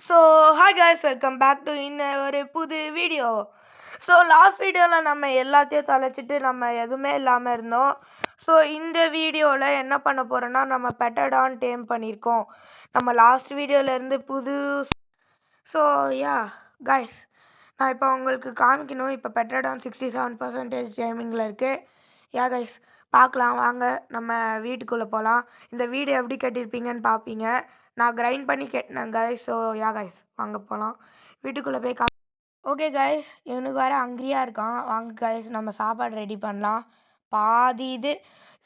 So hi guys, welcome back to ஒரு புது video. So last வீடியோவில் நம்ம எல்லாத்தையும் தொலைச்சிட்டு நம்ம எதுவுமே இல்லாமல் இருந்தோம். ஸோ இந்த வீடியோவில் என்ன பண்ண போகிறோன்னா, நம்ம பெட்டடான் டேம் பண்ணியிருக்கோம். நம்ம லாஸ்ட் வீடியோவிலேருந்து புது. ஸோ யா கைஸ், நான் இப்போ உங்களுக்கு காமிக்கணும். இப்போ பெட்டடான் 67% கேமிங்கில் இருக்குது. யா கைஸ், பார்க்கலாம் வாங்க, நம்ம வீட்டுக்குள்ளே போகலாம். இந்த வீடு எப்படி கட்டியிருப்பீங்கன்னு பார்ப்பீங்க. நான் கிரைண்ட் பண்ணி கட்டினேன் கைஸ். ஸோ யா கைஸ், வாங்க போகலாம் வீட்டுக்குள்ளே போய் ஓகே கைஸ், இவனுக்கு வேறு ஹங்க்ரியாக இருக்கான். வாங்க கைஸ், நம்ம சாப்பாடு ரெடி பண்ணலாம். பாதி இது.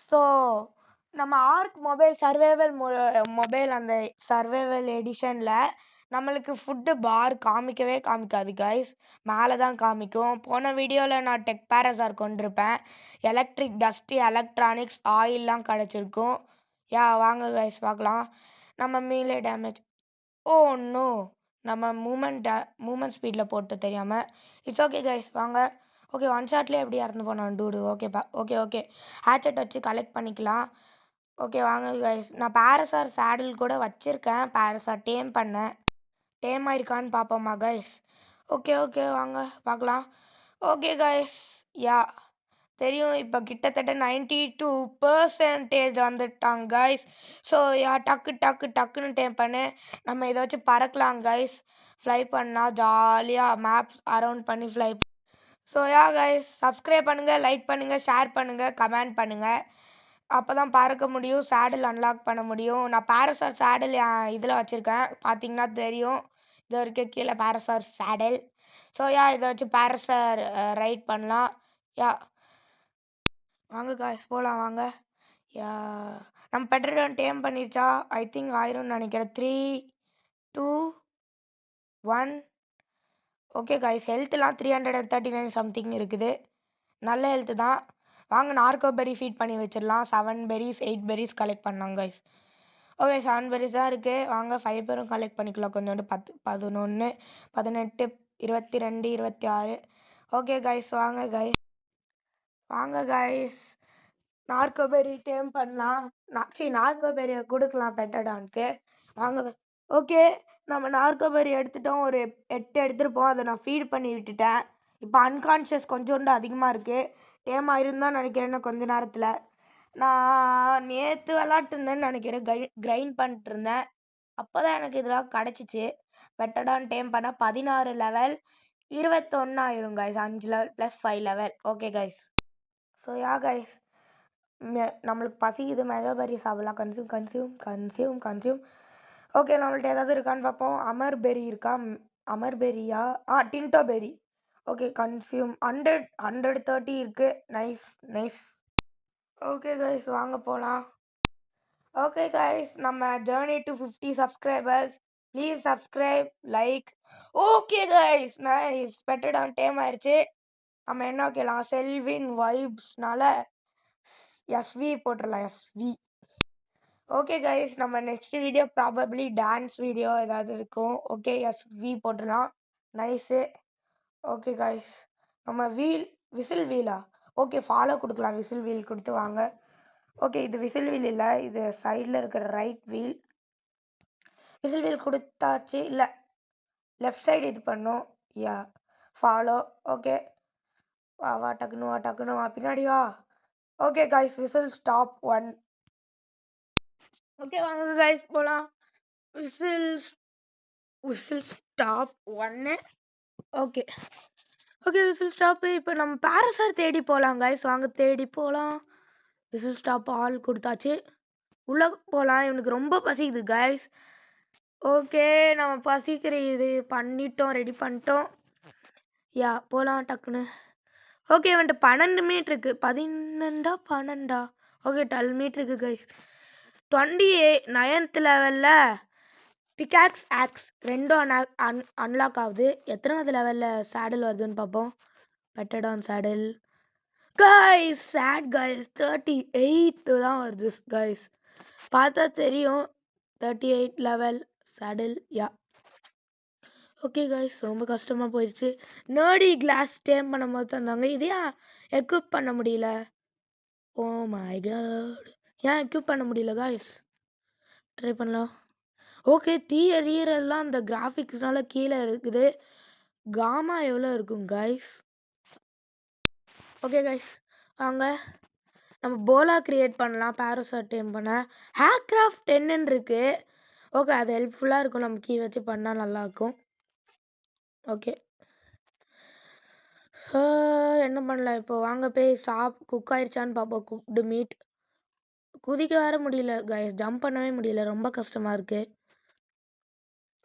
ஸோ நம்ம ஆர்க் மொபைல் சர்வைவல் மொபைல் அந்த சர்வைவல் எடிஷனில் நம்மளுக்கு ஃபுட்டு பார் காமிக்கவே காமிக்காது கைஸ், மேலே தான் காமிக்கும். போன வீடியோவில் நான் டெக் பேரசார் கொண்டிருப்பேன். எலக்ட்ரிக் டஸ்ட்டு எலக்ட்ரானிக்ஸ் ஆயிலெலாம் கிடச்சிருக்கும். யா வாங்க கைஸ் பார்க்கலாம். நம்ம மீலே டேமேஜ். ஓ நோ, நம்ம மூமெண்ட் ஸ்பீடில் போட்டு தெரியாமல். இட்ஸ் ஓகே கைஸ், வாங்க. ஓகே, ஒன் ஷாட்லேயே எப்படி இறந்து போனான் டூடு. ஓகேப்பா, ஓகே ஹேட்செட் வச்சு கலெக்ட் பண்ணிக்கலாம். ஓகே வாங்க கைஸ், நான் பேரசார் சேடில் கூட வச்சுருக்கேன். பேரசார் டேம் பண்ணேன். டேம் ஆயிருக்கான்னு பார்ப்போமா கைஸ்? ஓகே வாங்க பார்க்கலாம். ஓகே கைஸ், யா தெரியும், இப்போ கிட்டத்தட்ட 92% வந்துட்டாங்க கைஸ். ஸோ யா டக்குன்னு டேம் பண்ணு. நம்ம இதை வச்சு பறக்கலாம் கைஸ். ஃப்ளை பண்ணால் ஜாலியாக மேப் அரவுண்ட் பண்ணி fly. So yeah guys, subscribe பண்ணுங்கள், லைக் பண்ணுங்கள், ஷேர் பண்ணுங்கள், கமெண்ட் பண்ணுங்கள். அப்போ தான் பறக்க முடியும், சேடில் அன்லாக் பண்ண முடியும். நான் பேரசார் சேடில் இதில் வச்சுருக்கேன், பார்த்தீங்கன்னா தெரியும். இது வரைக்கும் கீழே பேரசார் சேடில். ஸோ யா இதை வச்சு பேரசார் ரைட் பண்ணலாம். யா வாங்க காய்ஸ் போகலாம் வாங்க. யா நம்ம பெட்ரோல் டேம் பண்ணிருச்சா? ஐ திங்க் ஆயிரும்னு நினைக்கிறேன். 3 2 1. ஓகே காய்ஸ், ஹெல்த்லாம் 339 சம்திங் இருக்குது. நல்ல ஹெல்த்து தான். வாங்க நார்கோ பெரி ஃபீட் பண்ணி வச்சிடலாம். 7 பெரிஸ் 8 பெரிஸ் கலெக்ட் பண்ணலாம் காய்ஸ். ஓகே 7 பெரிஸ் தான் இருக்குது. வாங்க 5 பேரும் கலெக்ட் பண்ணிக்கலாம். கொஞ்சோண்டு 10 11 18 22 26. ஓகே காய்ஸ் வாங்க காய்ஸ், நார்கோபெரி டேம் பண்ணலாம். நார்கோபெரியை கொடுக்கலாம் பெட்டடான்க்கு. வாங்க. ஓகே, நம்ம நார்கோபெரி எடுத்துட்டோம். ஒரு 8 எடுத்துருப்போம். அதை நான் ஃபீட் பண்ணி விட்டுட்டேன். இப்போ அன்கான்ஷியஸ் கொஞ்சோண்டு அதிகமாக இருக்குது. டேம் ஆயிருந்தான் நினைக்கிறேன் கொஞ்ச நேரத்தில். நான் நேற்று விளாட்டுருந்தேன்னு நினைக்கிறேன். கிரைண்ட் பண்ணிட்டு இருந்தேன். அப்போ தான் எனக்கு இதெல்லாம் கிடச்சிச்சு. பெட்டடான் டேம் பண்ண 16 லெவல் 21 ஆயிரும் guys. 5 level plus 5 level. Okay guys. So yeah guys, நம்மளுக்கு பசிக்குது. மெகாபெரி சாப்பிடலாம். கன்சியூம். ஓகே, நம்மள்ட்ட ஏதாவது இருக்கான்னு பார்ப்போம். அமர்பெரி இருக்கா? அமர்பெரியா? Tintoberry. Okay consume. 130 இருக்கு. நைஸ். ஓகே கைஸ், வாங்க போகலாம். ஓகே கைஸ், நம்ம journey to 50 subscribers. Please subscribe, like. Okay guys, nice. பெட்டடான் டேம் ஆயிடுச்சு. நம்ம என்ன வைக்கலாம்? செல்வின் வைப்ஸ்னால எஸ்வி போட்டுடலாம். எஸ்வி. ஓகே கைஸ், நம்ம next video probably dance video ஏதாவது இருக்கும். ஓகே எஸ்வி போட்டுடலாம். நைஸு. ஓகே கைஸ், நம்ம விசில் வீலா? ஓகே ஃபாலோ கொடுக்கலாம். விசில் வீல் கொடுத்து வாங்க. ஓகே, இது விசில் வீல் இல்லை, இது சைடில் இருக்கிற ரைட் வீல். விசில் வீல் கொடுத்தாச்சு. இல்லை, லெஃப்ட் சைடு இது பண்ணும். யா ஃபாலோ. ஓகே வா டக்குன்னு வா பின்னாடி வா. Okay guys, whistle stop 1. Okay வாங்க கைஸ் போகலாம். Whistle stop 1. Okay whistle stop. இப்போ நம்ம பேரசார் தேடி போகலாம் கைஸ். வாங்க தேடி போகலாம். விசில் ஸ்டாப் ஆல் கொடுத்தாச்சு. உள்ள போகலாம். இவனுக்கு ரொம்ப பசிக்குது கைஸ். ஓகே, நம்ம பசிக்கிற இது பண்ணிட்டோம், ரெடி பண்ணிட்டோம். யா போகலாம் டக்குன்னு. ஓகே, வந்துட்டு 12 மீட்டர் இருக்கு. 12. ஓகே 12 மீட்டர் இருக்கு கைஸ். 29th லெவலில் பிகாக்ஸ் ஆக்ஸ் ரெண்டும் அன்லாக் ஆகுது. எத்தனாவது லெவலில் சேடில் வருதுன்னு பார்ப்போம். பெட்டடான் சேடில் கைஸ், சேட் கைஸ் 38 தான் வருது கைஸ். பார்த்தா தெரியும் 38 level saddle. Yeah okay guys, ரொம்ப கஷ்டமாக போயிடுச்சு. நர்டி கிளாஸ் டேம் பண்ணும் போது தந்தாங்க. இது ஏன் எக்யூப் பண்ண முடியல? ஓ மை காட், ஏன் எக்யூப் பண்ண முடியல கைஸ்? ட்ரை பண்ணலாம். ஓகே, தீ எரியறதெல்லாம் அந்த கிராஃபிக்ஸ்னால கீழே இருக்குது. காமா எவ்வளோ இருக்கும் கைஸ்? ஓகே கைஸ், வாங்க நம்ம போலா கிரியேட் பண்ணலாம். பேரசாட் டேம் பண்ண ஹேக்ராஃப்ட் 10 இருக்கு. ஓகே, அது ஹெல்ப்ஃபுல்லாக இருக்கும். நம்ம கீ வச்சு பண்ணால் நல்லாயிருக்கும். ஓகே, என்ன பண்ணலாம் இப்போ? வாங்க போய் குக் ஆயிடுச்சான்னு பார்ப்போம். Cooked meet. குதிக்க வர முடியல கைஸ், ஜம்ப் பண்ணவே முடியல, ரொம்ப கஷ்டமாக இருக்கு.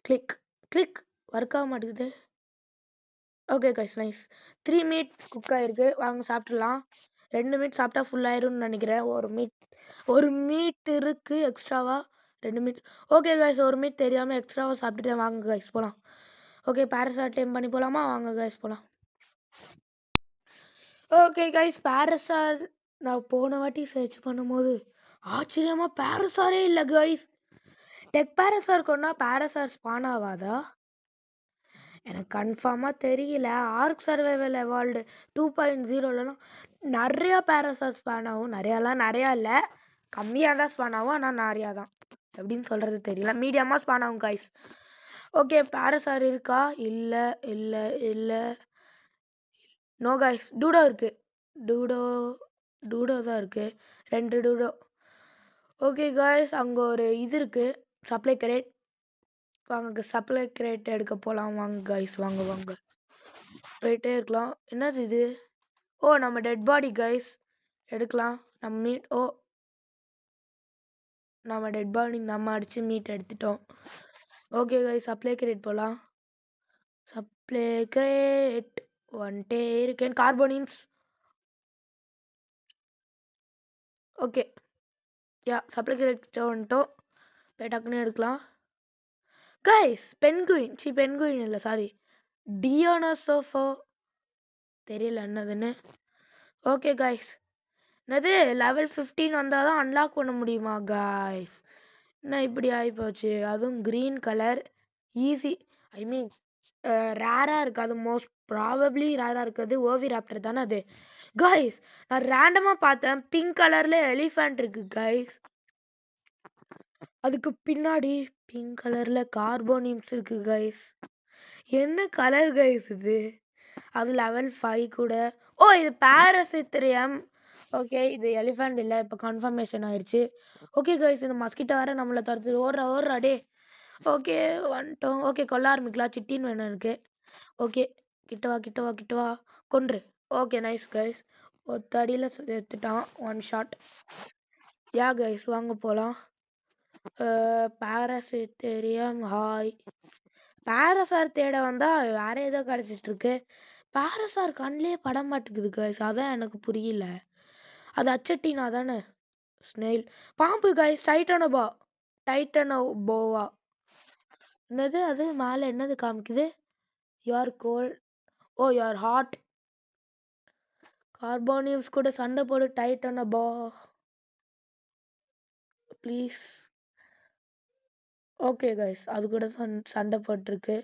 கிளிக் கிளிக் ஒர்க் ஆக மாட்டேங்குது. Okay guys, nice. 3 meet cook ஆயிருக்கு. வாங்க சாப்பிட்றலாம். 2 மீட் சாப்பிட்டா ஃபுல் ஆயிரும்னு நினைக்கிறேன். ஒரு மீட் இருக்கு எக்ஸ்ட்ராவா. 2 மீட். ஓகே கைஸ், ஒரு மீட் தெரியாமல் எக்ஸ்ட்ராவாக சாப்பிட்டுட்டேன். வாங்க கைஸ் போகலாம். ஓகே, பேரசாட் டைம் பண்ணி போகலாமா? வாங்க கைஸ் போகலாம். ஓகே கைஸ், பேரசார் நான் போன வாட்டி சர்ச் பண்ணும்போது ஆச்சரியமா பேரசாரே இல்லை கைஸ். டெக் பேரசார் கொண்டா பேரசார் ஸ்பான் ஆகாதா? எனக்கு கன்ஃபார்மாக தெரியல. ஆர்க் சர்வைவல் எவால்டு 2.0லலாம் நிறையா பேரசார் ஸ்பான் ஆகும். நிறையா இல்லை, கம்மியாக தான் ஸ்பான் ஆகும். ஆனால் நிறையா தான். எப்படின்னு சொல்கிறது தெரியல. மீடியமாக ஸ்பான் ஆகும் கைஸ். ஓகே, பேரசார் இருக்கா? இல்லை இல்லை இல்லை, நோ கைஸ். டூடோ இருக்கு. டூடோ தான் இருக்கு. 2 டூடோ. ஓகே கைஸ், அங்கே ஒரு இது இருக்கு, சப்ளை கிரேட். வாங்க சப்ளை கிரேட் எடுக்க போகலாம். வாங்க கைஸ், வாங்க வாங்க போயிட்டே இருக்கலாம். என்னது இது? ஓ, நம்ம டெட் பாடி கைஸ், எடுக்கலாம். நம்ம டெட் பாடி நம்ம அடிச்சு மீட் எடுத்துட்டோம். ஓகே கைஸ், சப்ளை கிரேட் போகலாம். சப்ளை கிரேட் வந்துட்டே இருக்கேன். கார்போனின்ஸ். ஓகே, யா சப்ளை கிரேட் வந்துட்டோம். போய் டக்குன்னு எடுக்கலாம் கைஸ். பென்குயின் இல்லை, சாரி, டியோனோசோஃபோ, தெரியல என்னதுன்னு. ஓகே கைஸ், என்னது லெவல் 15 வந்தால் தான் அன்லாக் பண்ண முடியுமா கைஸ்? என்ன இப்படி ஆகிப்போச்சு? அதுவும் க்ரீன் கலர். ஈஸி, ஐ மீன் ரேராக இருக்காது. மோஸ்ட் ப்ராபப்ளி ரேராக இருக்காது. ஓவி ராப்டர் தானே அது கைஸ். நான் ரேண்டமாக பார்த்தேன், பிங்க் கலரில் எலிஃபண்ட் இருக்கு கைஸ். அதுக்கு பின்னாடி பிங்க் கலரில் கார்போனிம்ஸ் இருக்கு கைஸ். என்ன கலர் கைஸ் இது? அது லெவல் 5 கூட. ஓ, இது பாரசித்திரியம். ஓகே, இது எலிஃபண்ட் இல்லை, இப்போ கன்ஃபர்மேஷன் ஆயிடுச்சு. ஓகே கைஸ், இந்த மஸ்கிட்டோ வேற நம்மளை தடுத்து ஓடுறா டே. ஓகே, வந்துட்டோம். ஓகே, கொல்ல ஆரம்பிக்கலாம். சிட்டின்னு வேணும் எனக்கு. ஓகே, கிட்டவா கொன்று. Okay, nice guys. ஒத்தடியில் எடுத்துட்டான். 1 ஷாட். யா கைஸ், வாங்க போகலாம். பாரசித்தேரியம் ஹாய். பாரசார் தேட வந்தா வேற ஏதோ கிடைச்சிட்டு இருக்கு. பாரசார் கண்ணிலே பட மாட்டேங்குது கைஸ், அதான் எனக்கு புரியல. அது அச்சட்டினா தானே? ஸ்னெயில், பாம்பு கைஸ். டைட்டனோபோவா. என்னது அது மேலே என்னது காமிக்குது? You're cold. Oh, you're hot. கார்போனியம்ஸ் கூட சண்டை போடு டைட்டனோபோ ப்ளீஸ். ஓகே கைஸ், அது கூட சண்டை போட்டிருக்கு.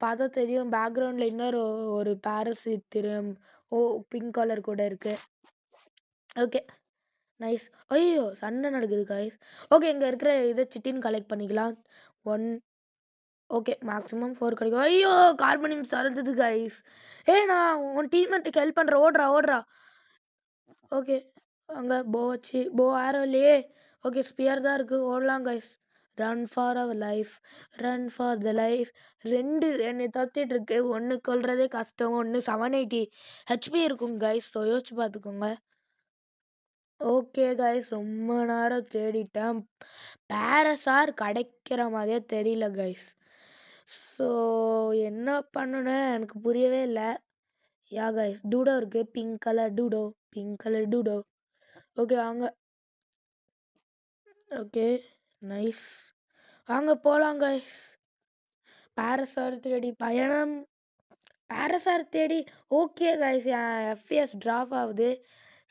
பார்த்தா தெரியும், பேக்ரவுண்டில் இன்னொரு ஒரு பாரசித்திரம் பிங்க் கலர் கூட இருக்கு. Okay, nice. ஐயோ, சண்டை நடக்குது கைஸ். ஓகே, இங்கே இருக்கிற இதை சிட்டின்னு கலெக்ட் பண்ணிக்கலாம். 1. ஓகே, மேக்ஸிமம் 4 கிடைக்கும். ஐயோ, கார்பனியம் தருது கைஸ். நான் உன் டீம்மேட்டுக்கு ஹெல்ப் பண்ணுறேன். ஓடுறா. ஓகே, அங்கே போ ஆரோ இல்லையே. ஓகே, ஸ்பியர் தான் இருக்குது. ஓடலாம் guys. Run for our life, run for the life. 2 என்னை தத்திட்டு இருக்கு. 1 கொல்றதே கஷ்டம். 1 780 ஹெச்பி இருக்கும் கைஸ், ஸோ யோசிச்சு பார்த்துக்கோங்க. ஓகே கைஸ், ரொம்ப நேரம் தேடிட்டேன். பாரசார் கிடைக்கிற மாதிரியே தெரியல கைஸ். ஸோ என்ன பண்ணணும் எனக்கு புரியவே இல்லை. யா கைஸ், டூடோ இருக்கு. Pink colour dodo. ஓகே, வாங்க. Okay, nice. வாங்க போலாம் கைஸ். பாரசார் தேடி பயணம். பாரசார் தேடி. ஓகே கைஸ், என் எஃப்பிஎஸ் ட்ராப் ஆகுது.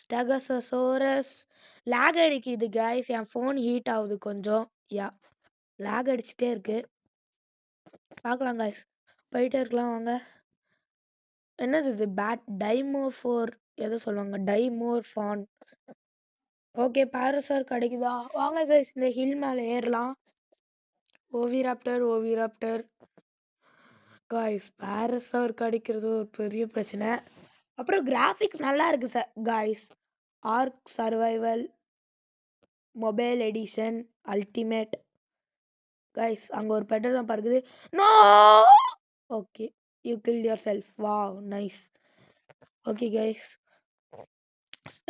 ஸ்டெகோசோரஸ் லேக் அடிக்குது கைஸ். என் ஃபோன் ஹீட் ஆகுது கொஞ்சம். யா, லேக் அடிச்சுட்டே இருக்கு. பார்க்கலாம் கைஸ், போயிட்டே இருக்கலாம். வாங்க. என்னது இது? டைமோஃபோர் எதோ சொல்லுவாங்க, டைமோர்ஃபான். ஓகே, பாரசார் கிடைக்குதா? வாங்க கைஸ், இந்த ஹில் மேலே ஏறலாம். ஓவிராப்டர் காய்ஸ் பேரசார் கிடைக்கிறது ஒரு பெரிய பிரச்சனை. அப்புறம் கிராஃபிக்ஸ் நல்லா இருக்கு sir guys. Ark survival mobile edition ultimate guys. அங்க ஒரு பெட்ரோல் பறக்குது. No okay you kill yourself. Wow nice. Okay guys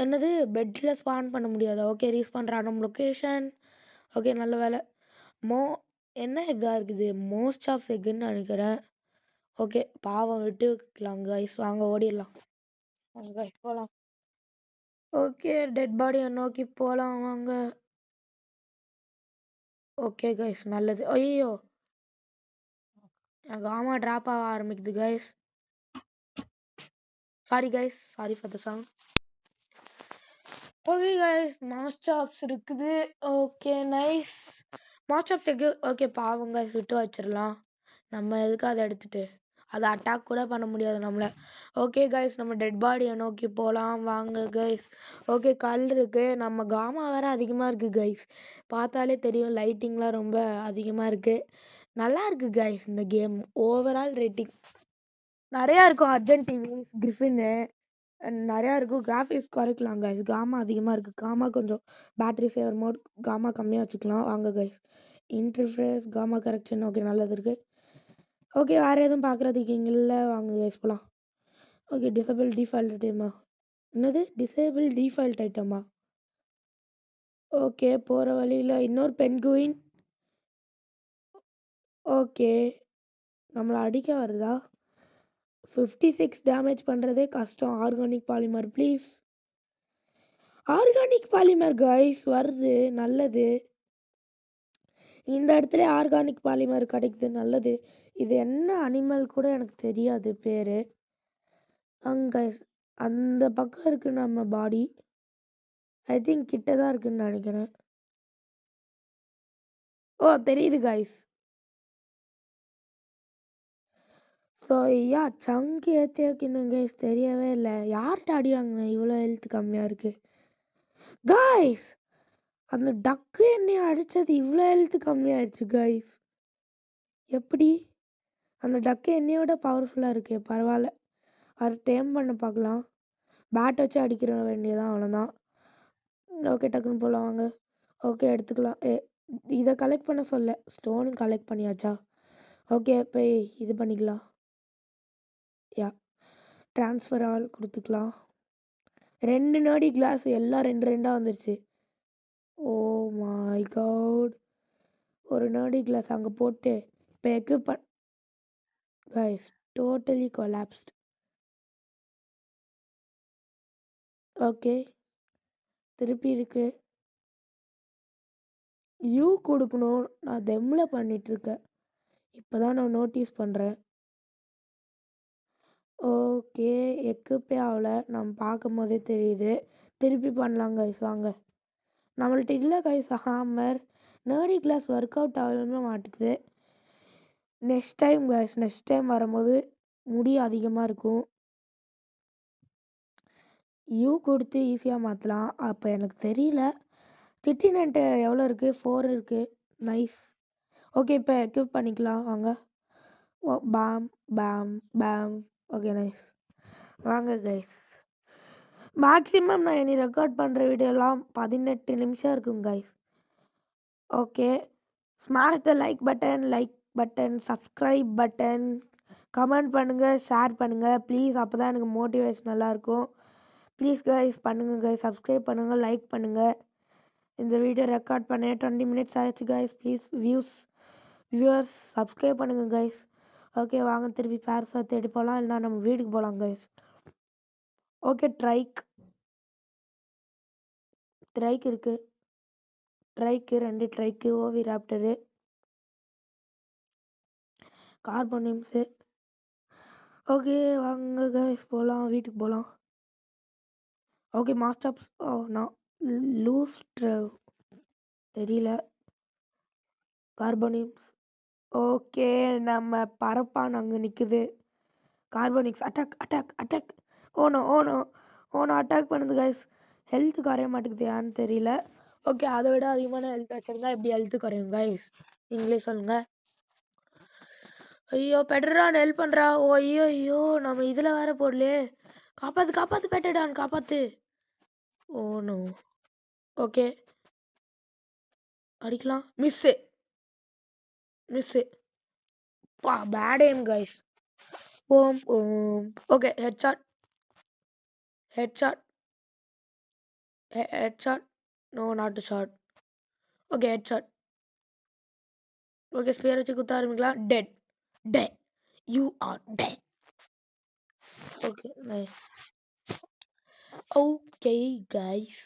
என்னது பெட்ல ஸ்பான் பண்ண முடியாதா? Okay respawn random location. Okay நல்ல வேலை. என்ன எக்கா இருக்குது? மோஸ்ட் ஆஃப் எக்குன்னு நினைக்கிறேன். ஓகே பாவம் விட்டுக்கலாம் கைஸ். வாங்க ஓடிடலாம். வாங்க கைஸ் போகலாம். ஓகே டெட் பாடியை நோக்கி போகலாம் வாங்க. ஓகே கைஸ் நல்லது. ஐயோ எனக்கு ஆமா ட்ராப் ஆக ஆரம்பிக்குது guys. Sorry guys, sorry for the sound. Okay guys மாஸ்டாப்ஸ் இருக்குது. Okay nice. மாஸ்டாப்ஸ் எக்கு. ஓகே பாவம் கைஸ் விட்டு வச்சிடலாம். நம்ம எதுக்கு அதை எடுத்துட்டு அதை அட்டாக் கூட பண்ண முடியாது நம்மள. ஓகே கைஸ் நம்ம டெட் பாடியை நோக்கி போகலாம் வாங்க கைஸ். ஓகே கல் இருக்கு. நம்ம காமா வேற அதிகமாக இருக்கு கைஸ். பார்த்தாலே தெரியும் லைட்டிங்லாம் ரொம்ப அதிகமாக இருக்கு. நல்லா இருக்கு கைஸ் இந்த கேம். ஓவரால் ரேட்டிங் நிறையா இருக்கும். அர்ஜென்ட் டிவிஸ் கிரிஃபின்னு நிறையா இருக்கும். கிராஃபிக்ஸ் குறைக்கலாம் கைஸ். காமா அதிகமாக இருக்குது. காமா கொஞ்சம் பேட்டரி சேவர் மோட் காமா கம்மியாக வச்சுக்கலாம் வாங்க guys. Interface gamma correction okay நல்லது இருக்குது. ஓகே வேறு எதுவும் பார்க்குறதுக்கு இங்கே இல்லை வாங்க கைஸ் போகலாம். ஓகே டிசேபிள் டிஃபால்ட் ஐட்டமா? என்னது டிசேபிள் டிஃபால்ட் ஐட்டமா? ஓகே போகிற வழியில் இன்னொரு பென்குயின். ஓகே நம்மளை அடிக்க வருதா? 56 டேமேஜ் பண்ணுறதே கஷ்டம். Organic polymer please. Organic polymer guys வருது நல்லது. இந்த இடத்துல ஆர்கானிக் பாலிமர் கிடைக்குது நல்லது. இது என்ன அனிமல் கூட எனக்கு தெரியாது பேர். அங்கே அந்த பக்கம் இருக்கு நம்ம பாடி. ஐ திங்க் கிட்ட தான் இருக்குன்னு நினைக்கிறேன். ஓ தெரியுது கைஸ். ஸோ யா சங்கு ஏற்றி வைக்கணும் கைஸ். தெரியவே இல்லை. யார்கிட்ட அடி வாங்கினேன் இவ்வளோ ஹெல்த் கம்மியாக இருக்கு கைஸ்? அந்த டக்கு என்னை அடித்தது இவ்வளோ ஹெல்த் கம்மியாயிடுச்சு கைஸ். எப்படி? அந்த டக்கு என்னையோட பவர்ஃபுல்லாக இருக்கு. பரவாயில்ல அது டேம் பண்ண பார்க்கலாம். பேட் வச்சு அடிக்கிற வேண்டியதான் அவ்வளோதான். ஓகே டக்குன்னு போகலாம் வாங்க. ஓகே எடுத்துக்கலாம். இதை கலெக்ட் பண்ண சொல்ல ஸ்டோனு கலெக்ட் பண்ணியாச்சா? ஓகே இப்போ இது பண்ணிக்கலாம். யா ட்ரான்ஸ்ஃபர் ஆல் கொடுத்துக்கலாம். 2 நோடி கிளாஸ் எல்லாம் 2 வந்துருச்சு. Oh my god. ஒரு நோடி கிளாஸ் அங்கே போட்டு இப்போ equip guys totally collapsed. Okay திருப்பி இருக்கு. யூ கொடுக்கணும். நான் தெம்மில் பண்ணிகிட்ருக்கேன். இப்போ தான் நான் நோட்டீஸ் பண்ணுறேன். ஓகே எக்குப்பே ஆகல. நம்ம பார்க்கும் போதே தெரியுது. திருப்பி பண்ணலாம் கைஸ் வாங்க. நம்மள்ட்ட இல்லை guys hammer. Nerdy glass work out ஆகவே மாட்டுக்குது. Next time guys next time வரும்போது முடி அதிகமாக இருக்கும். யூ கொடுத்து ஈஸியாக மாற்றலாம். அப்போ எனக்கு தெரியல. திட்டினன்ட்டு எவ்வளோ இருக்குது? 4 இருக்குது. நைஸ். ஓகே இப்போ எக்யூப் பண்ணிக்கலாம் வாங்க. ஓ பேம் பேம் பேம். ஓகே நைஸ் வாங்க கைஸ். மேக்ஸிமம் நான் இனி ரெக்கார்ட் பண்ணுற வீடியோலாம் 18 நிமிஷம் இருக்குங்க guys. Okay smash the like button subscribe button comment பண்ணுங்கள் ஷேர் பண்ணுங்கள் ப்ளீஸ். அப்போ தான் எனக்கு மோட்டிவேஷனலாக இருக்கும். ப்ளீஸ் கைஸ் பண்ணுங்கள் கைஸ். சப்ஸ்கிரைப் பண்ணுங்கள் லைக் பண்ணுங்கள். இந்த வீடியோ ரெக்கார்ட் பண்ண 20 மினிட்ஸ் ஆயிடுச்சு கைஸ். ப்ளீஸ் வியூவர்ஸ் சப்ஸ்கிரைப் பண்ணுங்கள் கைஸ். ஓகே வாங்க திருப்பி பேரஸாக தேடி போகலாம். இல்லைனா நம்ம வீட்டுக்கு போகலாம் கைஸ். ஓகே ட்ரைக் இருக்குது. ட்ரைக்கு 2 ட்ரைக்கு ஓவிராப்டரு கார்பனிம்ஸு. ஓகே வாங்க கைஸ் போகலாம் வீட்டுக்கு போகலாம். ஓகே மாஸ்டாப்ஸ். ஓ நான் லூஸ் தெரியல. கார்பனிம்ஸ். ஓகே நம்ம பரப்பான் அங்கே நிற்குது. கார்பனிக்ஸ் அட்டாக். ஓனோ அட்டாக் பண்ணுது கைஸ். ஹெல்த் குறைய மாட்டேங்குது ஏன்னு தெரியல. ஓகே, அதை விட அதிகமான ஹெல்த் வச்சிருந்தா எப்படி ஹெல்த் குறையும் கைஸ்? நீங்களே சொல்லுங்க. ஐயோ பெட்டரான் ஹெல்ப் பண்றா. ஓ ஐயோ ஐயோ, நம்ம இதுல வேற போடலையே. காப்பாத்து காப்பாத்து பெட்டடான் காப்பாத்து. Oh no. ஓகே அடிக்கலாம். Miss miss. பா பேட் எய்ம் கைஸ். ஓம் ஓம். Okay headshot headshot headshot. No not shot. Okay headshot. Okay spear வச்சு குத்த ஆரம்பிக்கலாம். Dead dead you are dead. Okay nice. Okay guys,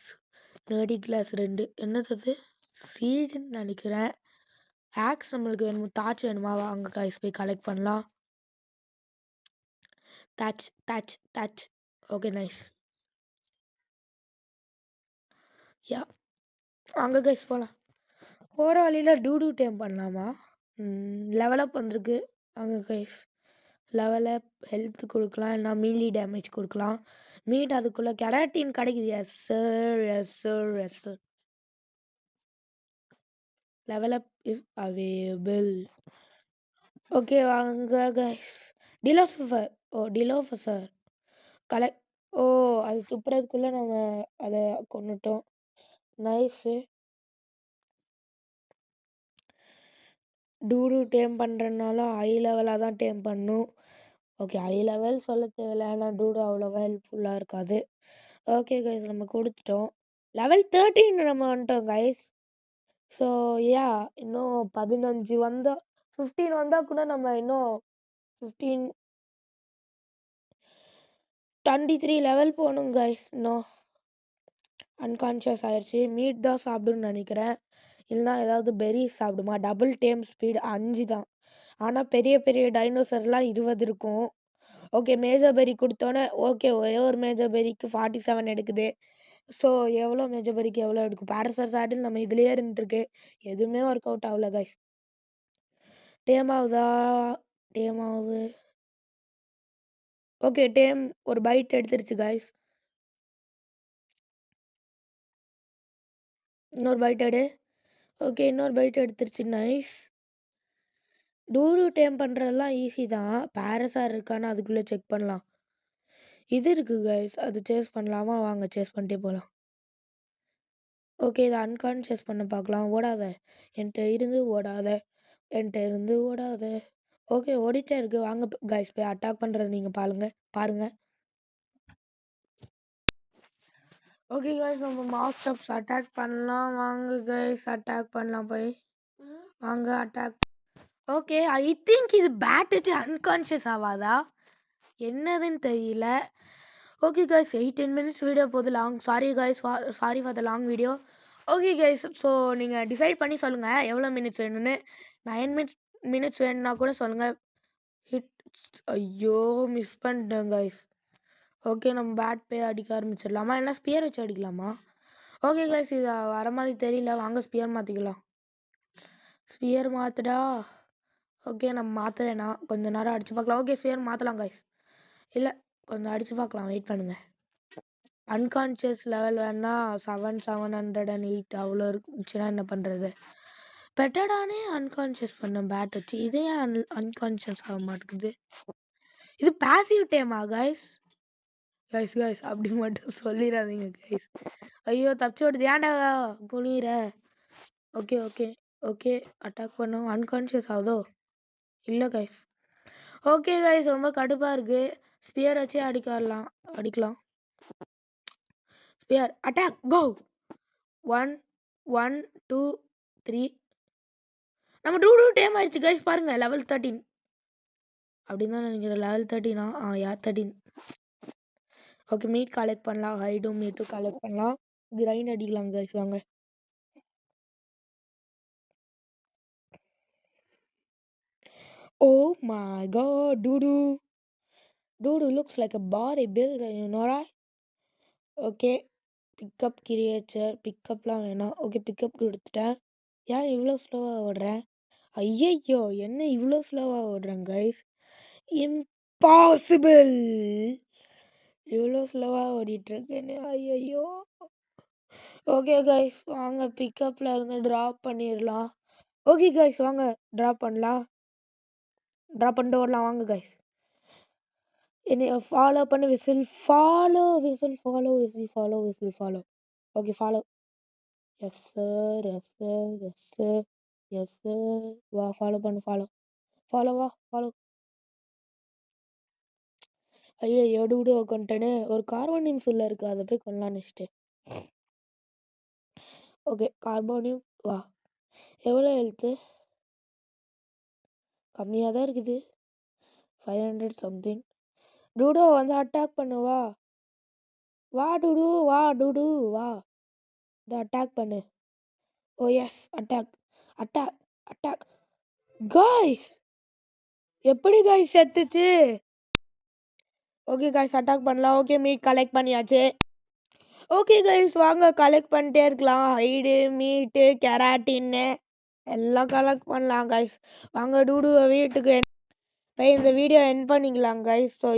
nerdy glass 2 என்னது சீடுன்னு நினைக்கிறேன். ஆக்ஸ் நம்மளுக்கு வேணும். தாச் வேணுமா? வாங்க கைஸ் போய் கலெக்ட் பண்ணலாம். தாச். Okay nice. யா வாங்க கைஸ் போகலாம். போகிற வழியில் டூ டைம் பண்ணலாமா? லெவலப் வந்திருக்கு. வாங்க கைஸ் லெவலப் ஹெல்த் கொடுக்கலாம், இல்லைனா மீலி டேமேஜ் கொடுக்கலாம். மீட் அதுக்குள்ளே கெராட்டின் கிடைக்குது. Yes sir yes sir yes sir. Level up is available. Okay வாங்க கைஸ். டிலோஃபர் கலெக்ட். ஓ அது துப்புறதுக்குள்ளே நம்ம அதை கொண்டுட்டோம். நைஸு. டூடு டேம் பண்ணுறதுனால ஹை லெவலாக தான் டேம் பண்ணும். ஓகே ஹை லெவல் சொல்ல தேவையில்ல, ஆனால் டூடு அவ்வளோவா ஹெல்ப்ஃபுல்லாக இருக்காது. ஓகே கைஸ் நம்ம கொடுத்துட்டோம். லெவல் 13 நம்ம வந்துட்டோம் கைஸ். ஸோ யா இன்னும் 15 வந்தால் 15 வந்தால் கூட நம்ம இன்னும் 15 23 லெவல் போகணும் கைஸ். இன்னும் அன்கான்ஷியஸ் ஆயிடுச்சு. மீட் தான் சாப்பிடுன்னு நினைக்கிறேன், இல்லைனா ஏதாவது பெரி சாப்பிடுமா. டபுள் டேம் ஸ்பீடு 5 தான், ஆனால் பெரிய பெரிய டைனோசர்லாம் 20 இருக்கும். ஓகே மேஜர் பெரி கொடுத்தோன்னே. ஓகே ஒரே ஒரு மேஜர் பெரிக்கு 47 எடுக்குது. ஸோ எவ்வளோ மேஜர் பெரிக்கு எவ்வளோ எடுக்கும்? பேரசர் சாட்டில் நம்ம இதுலேயே இருந்துருக்கு, எதுவுமே ஒர்க் அவுட் ஆகல கைஸ். டேம் ஆகுதா? டேம் ஆகுது. ஓகே டேம் ஒரு பைட் எடுத்துருச்சு கைஸ். இன்னொரு பைட் எடு. ஓகே இன்னொரு பைட் எடுத்துருச்சு. நைஸ். டூடு டேம் பண்ணுறதெல்லாம் ஈஸி தான். பேரசார் இருக்கான்னு அதுக்குள்ளே செக் பண்ணலாம். இது இருக்குது கைஸ், அது சேஸ் பண்ணலாமா? வாங்க சேஸ் பண்ணிட்டே போகலாம். ஓகே இதை அன்கான்ஷியஸ் பண்ண பார்க்கலாம். ஓடாத என்கிட்ட இருந்து ஓடாத என்கிட்ட இருந்து ஓடாத. ஓகே ஓடிட்டே இருக்கு. வாங்க கைஸ் போய் அட்டாக் பண்ணுறது நீங்கள் பாருங்க. ஓகே கைஸ் நம்ம மாஸ்டர்ஸ் அட்டாக் பண்ணலாம். வாங்க கைஸ் அட்டாக் பண்ணலாம் போய். வாங்க அட்டாக். ஓகே ஐ திங்க் இது பேட் வச்சு அன்கான்ஷியஸ் ஆகாதா என்னதுன்னு தெரியல. ஓகே கைஸ் 8-10 minutes வீடியோ போகுது. Long sorry guys, sorry for the long video. Okay guys so நீங்கள் டிசைட் பண்ணி சொல்லுங்கள் எவ்வளோ மினிட்ஸ் வேணும்னு. 9 minutes வேணும்னா கூட சொல்லுங்கள். ஐயோ மிஸ் பண்ணிட்டேன் கைஸ். ஓகே நம்ம பேட் போய் அடிக்க ஆரம்பிச்சிடலாமா, இல்லை ஸ்பியர் வச்சு அடிக்கலாமா? ஓகே கைஸ் இது வர மாதிரி தெரியல. வாங்க ஸ்பியர் மாற்றிக்கலாம். ஸ்பியர் மாற்றுடா. ஓகே நம்ம மாற்ற வேணாம், கொஞ்சம் நேரம் அடிச்சு பார்க்கலாம். ஓகே ஸ்பியர் மாற்றலாம் கைஸ். இல்லை கொஞ்சம் அடிச்சு பார்க்கலாம், வெயிட் பண்ணுங்க. அன்கான்ஷியஸ் லெவல் வேணா 708 அவ்வளோ இருந்துச்சுன்னா என்ன பண்ணுறது? பெட்டடானே அன்கான்ஷியஸ் பண்ண பேட் வச்சு, இதே அன்கான்ஷியஸ் ஆக மாட்டேங்குது. இது பாசிவ் டேமா கைஸ்? கைஸ் அப்படி மட்டும் சொல்லிடாதீங்க கைஸ். ஐயோ தப்பிச்சு ஓடுது. ஏன்டா குனிற? ஓகே ஓகே ஓகே அட்டாக் பண்ணோம். அன்கான்ஷியஸ் ஆகுதோ? இல்லை கைஸ். ஓகே கைஸ் ரொம்ப கடுப்பாக இருக்குது. ஸ்பியர் வச்சே அடிக்கலாம். Spear attack go. 1 1 2 3. நம்ம டூ டேம் ஆயிடுச்சு கைஸ். பாருங்க லெவல் 13 அப்படின்னு தான் நினைக்கிறேன். Level 13 yeah 13. Okay meat collect பண்ணலாம். ஹைடும் மீட்டும் கலெக்ட் பண்ணலாம். கிரைண்ட் அடிக்கலாம் கைஸ் வாங்க. Oh my god dude looks like a bodybuilder, you know right? Okay pick up creature. பிக்கப்லாம் வேணாம். ஓகே பிக்கப் கொடுத்துட்டேன். ஏன் இவ்வளோ ஸ்லோவாக ஓடுறேன்? ஐயையோ என்ன இவ்வளோ ஸ்லோவாக ஓடுறேன் கைஸ்? இம்பாசிபிள். இவ்வளோ ஸ்லோவாக ஓடிட்டுருக்கேன்னு. ஐயையோ ஓகே கைஸ், வாங்க பிக்கப்ல இருந்து டிராப் பண்ணிடலாம். ஓகே கைஸ், வாங்க டிராப் பண்ணலாம். டிராப் பண்ணிட்டு வரலாம் வாங்க கைஸ். என்னைய ஃபாலோ பண்ணி whistle follow. Okay follow. Yes sir. வா ஃபாலோ பண்ணு. வா ஃபாலோ. ஐயோ எடுவிடு உட்காந்துட்டேனே. ஒரு கார்போனியம் சொல்ல இருக்கு, அதை போய் கொள்ளலாம் நெக்ஸ்ட்டு. ஓகே கார்போனியம் வா. எவ்வளோ ஹெல்த்து? கம்மியாக தான் இருக்குது, 500 சம்திங். டூடோ வந்து அட்டாக் பண்ணு. வா டூடு வா. இந்த அட்டாக் பண்ணு. ஓ எஸ், அட்டாக். காய்ஸ் எப்படி காய்ஸ் செத்துச்சு? ஓகே காய்ஸ் அட்டாக் பண்ணலாம். ஓகே மீட் கலெக்ட் பண்ணியாச்சு. ஓகே கைஸ், வாங்க கலெக்ட் பண்ணிட்டே இருக்கலாம். ஹைடு, மீட்டு, கெராட்டின்னு எல்லாம் கலெக்ட் பண்ணலாம் கைஸ். வாங்க டூடுவை வீட்டுக்கு இந்த வீடியோ எண்ட் பண்ணிக்கலாம் கைஸ். ஸோ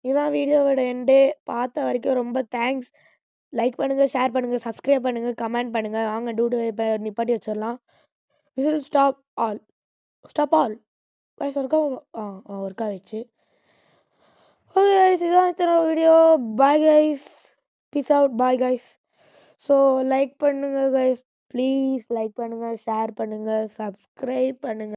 இதுதான் வீடியோவோட எண்டு. பார்த்த வரைக்கும் ரொம்ப தேங்க்ஸ். லைக் பண்ணுங்கள், ஷேர் பண்ணுங்கள், சப்ஸ்கிரைப் பண்ணுங்கள், கமெண்ட் பண்ணுங்கள். வாங்க டூடுவை இப்போ நிப்பாட்டி வச்சிடலாம். Stop all guys. ஒர்க்கா வச்சு. ஓகே கைஸ், இதுதான் இத்தனை video. Bye guys, peace out, bye guys. So like பண்ணுங்க கைஸ், ப்ளீஸ் லைக் பண்ணுங்க, ஷேர் பண்ணுங்க, சப்ஸ்கிரைப் பண்ணுங்க.